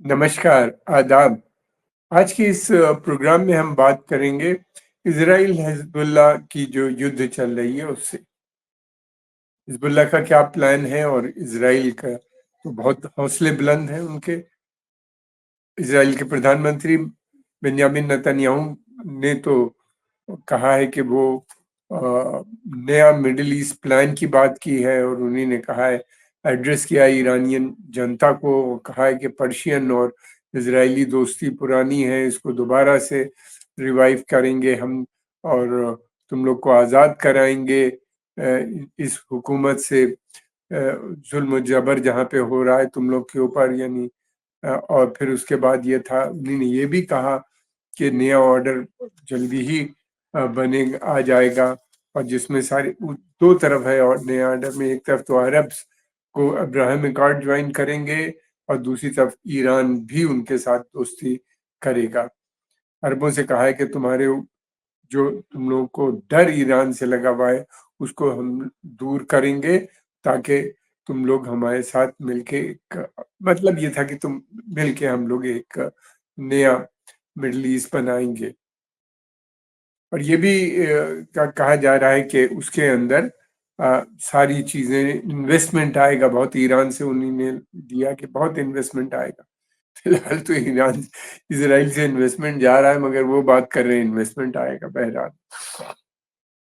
नमस्कार, आदाब। आज की इस प्रोग्राम में हम बात करेंगे इज़राइल हिज़्बुल्लाह की जो युद्ध चल रही है उससे। हिज़्बुल्लाह का क्या प्लान है और इज़राइल का तो बहुत हौसले बुलंद हैं उनके। इज़राइल के प्रधानमंत्री बेंजामिन नेतन्याहू ने तो कहा है कि वो नया मिडल ईस्ट प्लान की बात की है और उन्हीं ने कहा है, एड्रेस किया है ईरानियन जनता को, कहा है कि पर्शियन और इजरायली दोस्ती पुरानी है, इसको दोबारा से रिवाइव करेंगे हम और तुम लोग को आज़ाद कराएंगे इस हुकूमत से, जुल्म जबर जहाँ पे हो रहा है तुम लोग के ऊपर, यानी और फिर उसके बाद ये था, उन्हीं ने ये भी कहा कि नया ऑर्डर जल्दी ही बने आ जाएगा और जिसमें सारे दो तरफ है। और नया ऑर्डर में एक तरफ तो अरब्स को अब्राहम अकॉर्ड ज्वाइन करेंगे और दूसरी तरफ ईरान भी उनके साथ दोस्ती करेगा। अरबों से कहा है कि तुम्हारे जो तुम लोगों को डर ईरान से लगा हुआ है उसको हम दूर करेंगे, ताकि तुम लोग हमारे साथ मिलके एक, मतलब ये था कि तुम मिलके हम लोग एक नया मिडल ईस्ट बनाएंगे। और ये भी कहा जा रहा है कि उसके अंदर सारी चीजें, इन्वेस्टमेंट आएगा बहुत, ईरान से उन्हीं ने दिया कि बहुत इन्वेस्टमेंट आएगा। फिलहाल तो ईरान इसराइल से इन्वेस्टमेंट जा रहा है, मगर वो बात कर रहे हैं इन्वेस्टमेंट आएगा। बहरहाल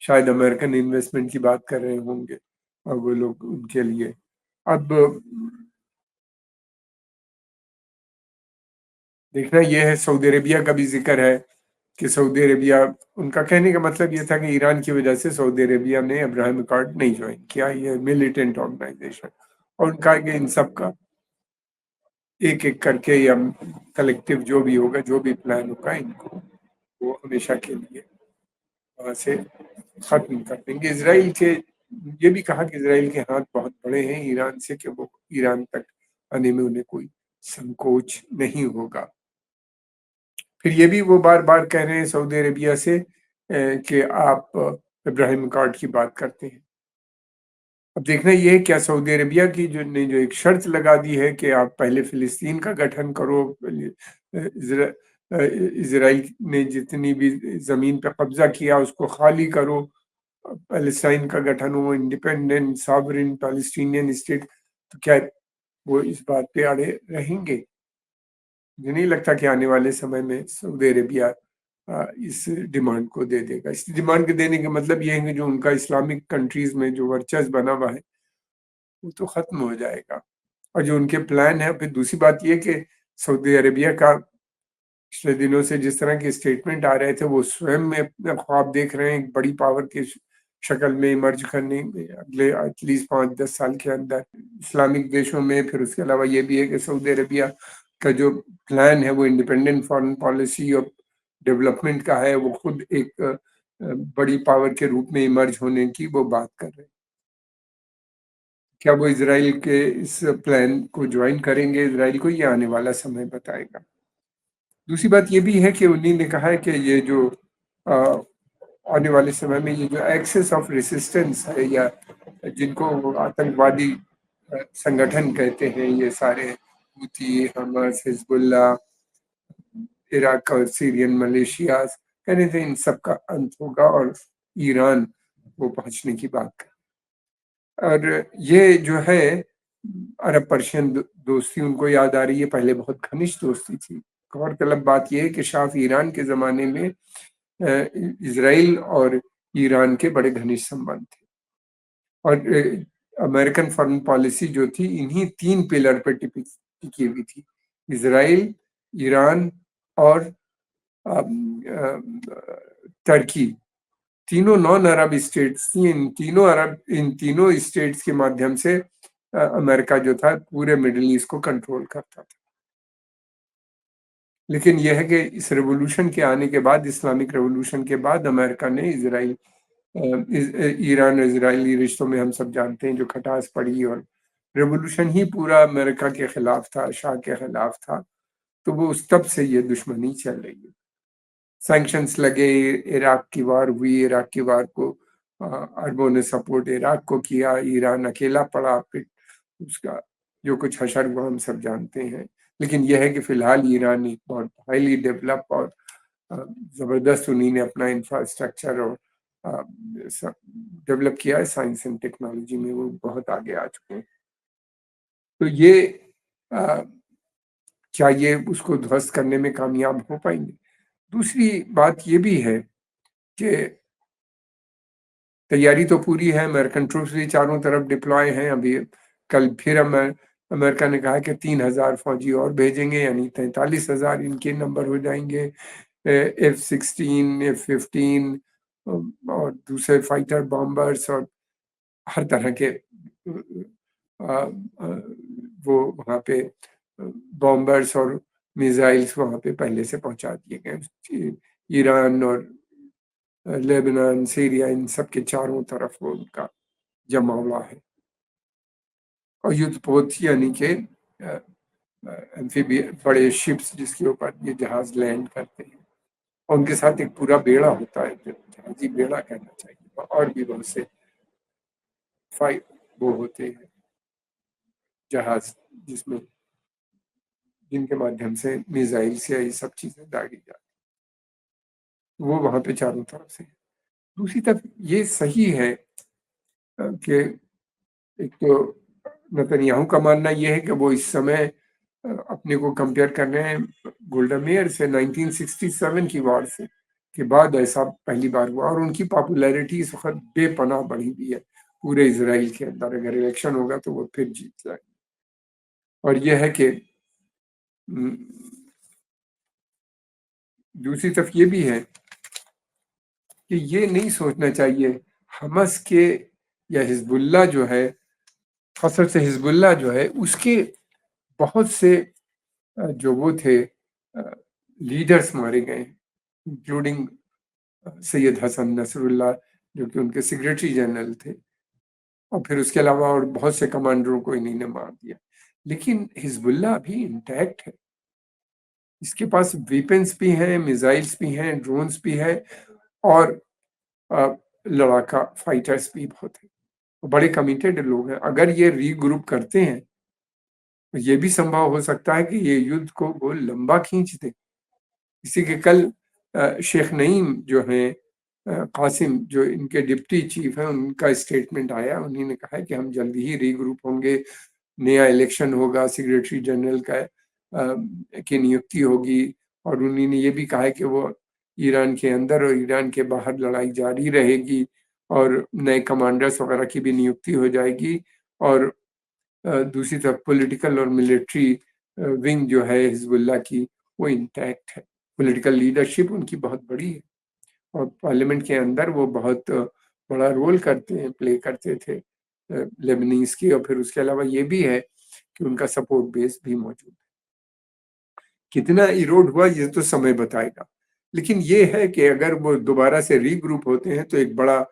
शायद अमेरिकन इन्वेस्टमेंट की बात कर रहे होंगे और वो लोग उनके लिए। अब देखना ये है, सऊदी अरेबिया का भी जिक्र है कि सऊदी अरेबिया, उनका कहने का मतलब ये था कि ईरान की वजह से सऊदी अरेबिया ने अब्राहम अकॉर्ड नहीं ज्वाइन किया, ये मिलिटेंट ऑर्गेनाइजेशन। और उनका कि इन सब का एक एक करके या कलेक्टिव जो भी होगा, जो भी प्लान होगा, इनको वो हमेशा के लिए वहां से खत्म कर देंगे। इसराइल के ये भी कहा कि इसराइल के हाथ बहुत बड़े हैं ईरान से, कि वो ईरान तक आने में उन्हें कोई संकोच नहीं होगा। फिर ये भी वो बार बार कह रहे हैं सऊदी अरेबिया से कि आप इब्राहिम कार्ड की बात करते हैं। अब देखना ये है, क्या सऊदी अरेबिया की जो एक शर्त लगा दी है कि आप पहले फिलिस्तीन का गठन करो, इसराइल ने जितनी भी जमीन पर कब्जा किया उसको खाली करो, पैलेस्टाइन का गठन हो, इंडिपेंडेंट सॉवरेन पैलेस्टीनियन स्टेट, तो क्या वो इस बात पे अड़े रहेंगे? मुझे नहीं लगता कि आने वाले समय में सऊदी अरेबिया इस डिमांड को दे देगा। इस डिमांड के देने का मतलब ये है कि जो उनका इस्लामिक कंट्रीज में जो वर्चस्व बना हुआ है वो तो खत्म हो जाएगा। और जो उनके प्लान है, फिर दूसरी बात ये कि सऊदी अरेबिया का पिछले दिनों से जिस तरह के स्टेटमेंट आ रहे थे, वो स्वयं में अपना ख्वाब देख रहे हैं एक बड़ी पावर की शक्ल में इमर्ज करने में अगले एटलीस्ट 5-10 साल के अंदर इस्लामिक देशों में। फिर उसके अलावा ये भी है कि सऊदी अरेबिया का जो प्लान है वो इंडिपेंडेंट फॉरेन पॉलिसी और डेवलपमेंट का है, वो खुद एक बड़ी पावर के रूप में इमर्ज होने की वो बात कर रहे हैं। क्या वो इसराइल के इस प्लान को ज्वाइन करेंगे इसराइल को, ये आने वाला समय बताएगा। दूसरी बात ये भी है कि उन्हीं ने कहा है कि ये जो अ, आने वाले समय में ये जो एक्सेस ऑफ रेसिस्टेंस है, या जिनको वो आतंकवादी संगठन कहते हैं, ये सारे हूथी, हमास, हिजबुल्लाह, इराक और सीरियन मलेशियास, कहने थे इन सब का अंत होगा और ईरान वो पहुंचने की बात कर। और ये जो है अरब पर्शियन दोस्ती उनको याद आ रही है, पहले बहुत घनिष्ठ दोस्ती थी। गौरतलब बात यह है कि शाह ईरान के ज़माने में इज़राइल और ईरान के बड़े घनिष्ठ संबंध थे। और अमेरिकन फॉरेन पॉलिसी जो थी इन्हीं 3 पिलर पर टिकी हुई थी, इज़राइल, ईरान और टर्की। तीनों नॉन अरब स्टेट्स थी। इन तीनों स्टेट्स के माध्यम से अमेरिका जो था पूरे मिडिल ईस्ट को कंट्रोल करता था। लेकिन यह है कि इस रेवोल्यूशन के आने के बाद, इस्लामिक रेवोल्यूशन के बाद, अमेरिका ने ईरान और इजरायली रिश्तों में हम सब जानते हैं जो खटास पड़ी, और रेवोल्यूशन ही पूरा अमेरिका के खिलाफ था, शाह के खिलाफ था। तो वो उस तब से ये दुश्मनी चल रही है। सैंक्शंस लगे, इराक की वार हुई, इराक की वार को अरबों ने सपोर्ट इराक को किया, ईरान अकेला पड़ा, फिर उसका जो कुछ हशर वो हम सब जानते हैं। लेकिन यह है कि फ़िलहाल ईरान एक बहुत हाइली डेवलप और अ, ज़बरदस्त उन्हीं ने अपना इंफ्रास्ट्रक्चर और अ, स डेवलप किया है साइंस एंड टेक्नोलॉजी में, वो बहुत आगे आ चुके हैं। तो ये अ, क्या ये उसको ध्वस्त करने में कामयाब हो पाएँगे? दूसरी बात ये भी है कि तैयारी तो पूरी है, अमेरिकन ट्रूप्स भी चारों तरफ डिप्लॉय हैं। अभी कल फिर अमेरिका ने कहा कि 3,000 फ़ौजी और भेजेंगे, यानी 43,000 इनके नंबर हो जाएँगे। F-16, F-15 और दूसरे फाइटर बॉम्बर्स और हर तरह के अ, वो वहाँ पे बॉम्बर्स और मिसाइल्स वहाँ पे पहले से पहुँचा दिए गए हैं। ईरान और लेबनान, सीरिया इन सब के चारों तरफ वो उनका जमावड़ा है। और युद्धपोत यानी कि एम्फीबियन बड़े शिप्स जिसके ऊपर ये जहाज लैंड करते हैं। और उनके साथ एक पूरा बेड़ा होता है, जो जहाजी बेड़ा कहना चाहिए, और भी बहुत से फाइ वो होते हैं जहाज जिसमें जिनके माध्यम से मिसाइल्स या ये सब चीजें दागी जाती, वो वहां पे चारों तरफ से है। दूसरी तरफ ये सही है कि एक तो नेतन्याहू का मानना ये है कि वो इस समय अपने को कंपेयर कर रहे हैं गोल्डा मेयर से 1967 की वार से, के बाद ऐसा पहली बार हुआ, और उनकी पॉपुलैरिटी इस वक्त बेपनाह बढ़ी हुई है पूरे इसराइल के अंदर। अगर इलेक्शन होगा तो वो फिर जीत जाए। और यह है कि उम, दूसरी तरफ ये भी है कि ये नहीं सोचना चाहिए हमास के या हिजबुल्लाह जो है, खासतौर से हिजबुल्लाह जो है उसके बहुत से जो वो थे लीडर्स मारे गए, इंक्लूडिंग सैयद हसन नसरुल्लाह जो कि उनके सेक्रेटरी जनरल थे, और फिर उसके अलावा और बहुत से कमांडरों को इन्हीं ने मार दिया। लेकिन हिजबुल्लाह अभी इंटैक्ट है, इसके पास वेपन्स भी हैं, मिसाइल्स भी हैं, ड्रोन्स भी है, और अ, लड़ाका फाइटर्स भी बहुत है, बड़े कमिटेड लोग हैं। अगर ये रीग्रुप करते हैं तो ये भी संभव हो सकता है कि ये युद्ध को वो लंबा खींच दें। इसी के कल शेख नईम जो हैं, कासिम जो इनके डिप्टी चीफ हैं, उनका स्टेटमेंट आया। उन्होंने कहा है कि हम जल्दी ही रीग्रुप होंगे, नया इलेक्शन होगा, सेक्रेटरी जनरल का की नियुक्ति होगी, और उन्होंने ये भी कहा है कि वो ईरान के अंदर और ईरान के बाहर लड़ाई जारी रहेगी, और नए कमांडर्स वगैरह की भी नियुक्ति हो जाएगी। और दूसरी तरफ पॉलिटिकल और मिलिट्री विंग जो है हिजबुल्लाह की, वो इंटैक्ट है। पॉलिटिकल लीडरशिप उनकी बहुत बड़ी है, और पार्लियामेंट के अंदर वो बहुत बड़ा रोल करते हैं, प्ले करते थे लेबनीज की। और फिर उसके अलावा ये भी है कि उनका सपोर्ट बेस भी मौजूद है। कितना इरोड हुआ ये तो समय बताएगा, लेकिन ये है कि अगर वो दोबारा से रीग्रुप होते हैं तो एक बड़ा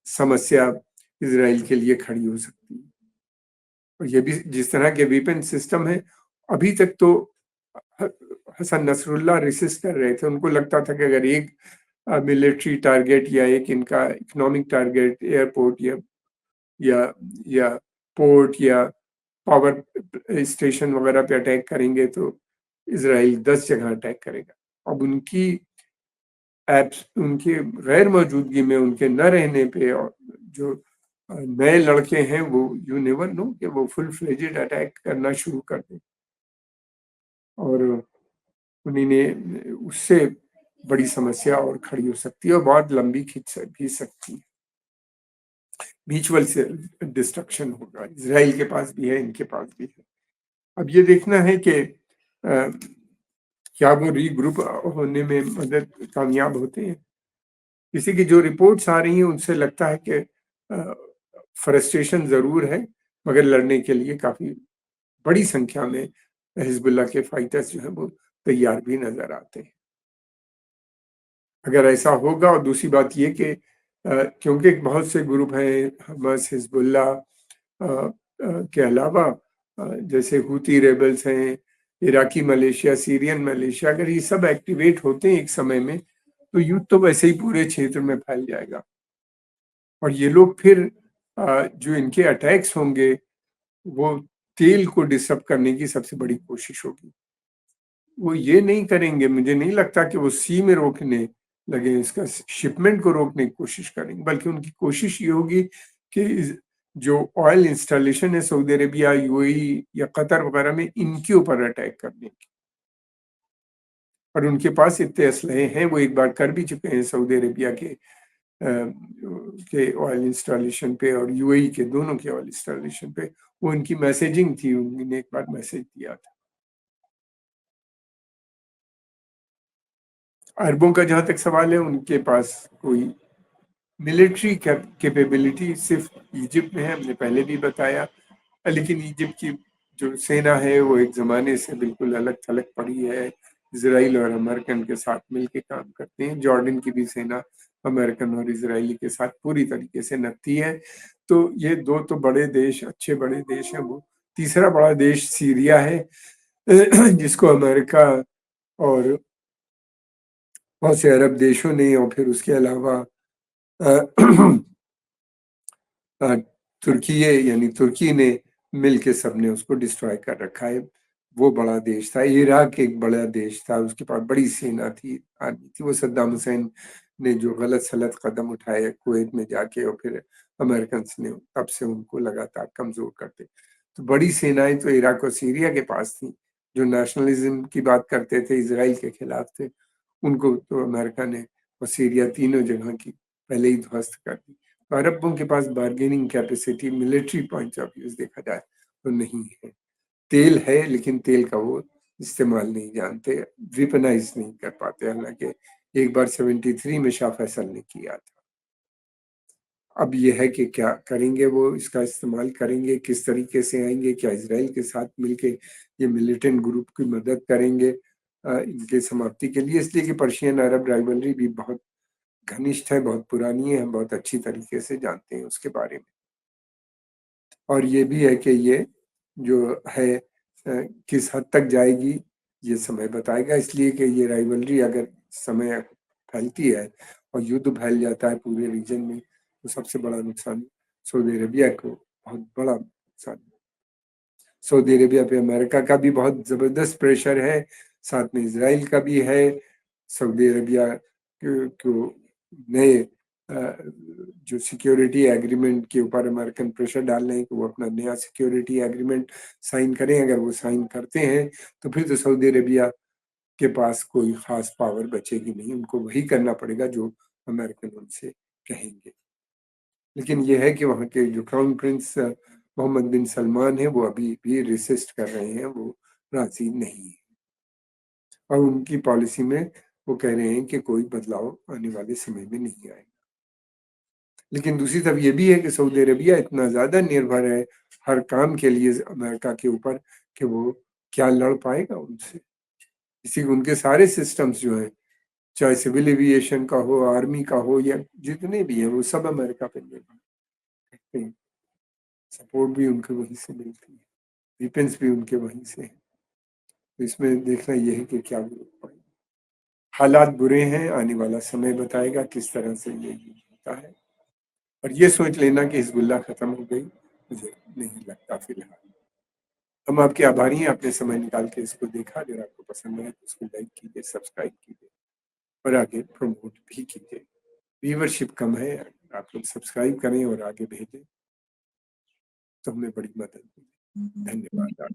समस्या इसराइल के लिए खड़ी हो सकती है। और ये भी जिस तरह के वेपन सिस्टम है, अभी तक तो ह हसन नसरुल्लाह रेसिस्ट कर रहे थे। उनको लगता था कि अगर एक मिलिट्री टारगेट या एक इनका इकोनॉमिक टारगेट एयरपोर्ट या या पोर्ट या पावर स्टेशन वगैरह पे अटैक करेंगे तो इज़राइल 10 जगह अटैक करेगा। अब उनकी एब्स उनकी गैर मौजूदगी में, उनके न रहने पे, और जो नए लड़के हैं वो यू नेवर नो कि वो फुल फ्लेजेड अटैक करना शुरू कर दें, और उन्हीं ने उससे बड़ी समस्या और खड़ी हो सकती है, और बहुत लंबी खिंच भी सकती है। म्यूचुअल से डिस्ट्रक्शन होगा, इज़राइल के पास भी है, इनके पास भी है। अब ये देखना है कि क्या वो रीग्रुप होने में मदद कामयाब होते हैं। किसी की जो रिपोर्ट्स आ रही हैं उनसे लगता है कि फ्रस्ट्रेशन ज़रूर है, मगर लड़ने के लिए काफ़ी बड़ी संख्या में हिज़्बुल्लाह के फाइटर्स जो हैं वो तैयार भी नज़र आते हैं। अगर ऐसा होगा, और दूसरी बात ये कि क्योंकि बहुत से ग्रुप हैं हमास, हिज़्बुल्लाह के अलावा जैसे हूती रेबल्स हैं, इराकी मलेशिया, सीरियन मलेशिया, अगर ये सब एक्टिवेट होते हैं एक समय में, तो युद्ध तो वैसे ही पूरे क्षेत्र में फैल जाएगा। और ये लोग फिर जो इनके अटैक्स होंगे वो तेल को डिसरप्ट करने की सबसे बड़ी कोशिश होगी। वो ये नहीं करेंगे, मुझे नहीं लगता कि वो सी में रोकने लगे, इसका शिपमेंट को रोकने की कोशिश करेंगे, बल्कि उनकी कोशिश ये होगी कि जो ऑयल इंस्टॉलेशन है सऊदी अरेबिया, यूएई या कतर वगैरह में, इनके ऊपर अटैक करने की। और उनके पास इतने असलहे हैं, वो एक बार कर भी चुके हैं सऊदी अरेबिया के ऑयल इंस्टॉलेशन पे और यूएई के, दोनों के ऑयल इंस्टॉलेशन पे। वो उनकी मैसेजिंग थी, उन्होंने एक बार मैसेज दिया था। अरबों का जहां तक सवाल है, उनके पास कोई मिलिट्री कैपेबिलिटी सिर्फ इजिप्ट में है, हमने पहले भी बताया। लेकिन इजिप्ट की जो सेना है वो एक जमाने से बिल्कुल अलग थलग पड़ी है, इसराइल और अमेरिकन के साथ मिलकर काम करते हैं। जॉर्डन की भी सेना अमेरिकन और इसराइली के साथ पूरी तरीके से नपती है। तो ये दो तो बड़े देश, अच्छे बड़े देश हैं। वो तीसरा बड़ा देश सीरिया है, जिसको अमेरिका और बहुत से अरब देशों ने, और फिर उसके अलावा अ, अ, तुर्की यानी तुर्की ने मिल के सबने उसको डिस्ट्रॉय कर रखा है। वो बड़ा देश था। इराक एक बड़ा देश था, उसके पास बड़ी सेना थी, आर्मी थी। वो सद्दाम हुसैन ने जो गलत सलत कदम उठाए कुवैत में जाके, और फिर अमेरिकन ने तब से उनको लगातार कमजोर करते। तो बड़ी सेनाएं तो इराक और सीरिया के पास थी। जो नेशनलिज्म की बात करते थे, इसराइल के खिलाफ थे, उनको तो अमेरिका ने और सीरिया, तीनों जगह की पहले ही ध्वस्त कर दी। तो अरबों के पास bargaining capacity military point of view देखा जाए तो नहीं है। तेल है, लेकिन तेल का वो इस्तेमाल नहीं जानते, वेपनाइज नहीं कर पाते। हालांकि एक बार 73 में शाह फैसल ने किया था। अब ये है कि क्या करेंगे, वो इसका इस्तेमाल करेंगे, किस तरीके से आएंगे, क्या इसराइल के साथ मिलके ये मिलिटेंट ग्रुप की मदद करेंगे इनके समाप्ति के लिए। इसलिए कि पर्शियन अरब राइवलरी भी बहुत घनिष्ठ है, बहुत पुरानी है, हम बहुत अच्छी तरीके से जानते हैं उसके बारे में। और ये भी है कि ये जो है किस हद तक जाएगी, ये समय बताएगा। इसलिए कि ये राइवलरी अगर समय फैलती है और युद्ध फैल जाता है पूरे रीजन में, तो सबसे बड़ा नुकसान सऊदी अरेबिया को, बहुत बड़ा नुकसान। सऊदी अरेबिया पे अमेरिका का भी बहुत जबरदस्त प्रेशर है, साथ में इसराइल का भी है। सऊदी अरेबिया को नए जो सिक्योरिटी एग्रीमेंट के ऊपर अमेरिकन प्रेशर डाल रहे हैं कि वो अपना नया सिक्योरिटी एग्रीमेंट साइन करें। अगर वो साइन करते हैं तो फिर तो सऊदी अरेबिया के पास कोई खास पावर बचेगी नहीं, उनको वही करना पड़ेगा जो अमेरिकन उनसे कहेंगे। लेकिन ये है कि वहाँ के जो क्राउन प्रिंस मोहम्मद बिन सलमान है, वो अभी भी रेसिस्ट कर रहे हैं, वो राजी नहीं है। और उनकी पॉलिसी में वो कह रहे हैं कि कोई बदलाव आने वाले समय में नहीं आएगा। लेकिन दूसरी तरफ ये भी है कि सऊदी अरेबिया इतना ज्यादा निर्भर है हर काम के लिए अमेरिका के ऊपर, कि वो क्या लड़ पाएगा उनसे। इसी उनके सारे सिस्टम्स जो हैं, चाहे सिविल एविएशन का हो, आर्मी का हो, या जितने भी हैं, वो सब अमेरिका पर निर्भर करते हैं। सपोर्ट भी उनको वहीं से मिलती है, डिफेंस भी उनके वहीं से है। तो इसमें देखना यह है कि क्या होगा। हालात बुरे हैं, आने वाला समय बताएगा किस तरह से ये युद्ध होता है। और ये सोच लेना कि हिजबुल्लाह खत्म हो गई, मुझे नहीं लगता फिलहाल। हम आपके आभारी हैं, आपने समय निकाल के इसको देखा। अगर आपको पसंद आए तो इसको लाइक कीजिए, सब्सक्राइब कीजिए और आगे प्रमोट भी कीजिए। व्यूवरशिप कम है, आप लोग सब्सक्राइब करें और आगे भेजें तो हमें बड़ी मदद मिलेगी। धन्यवाद।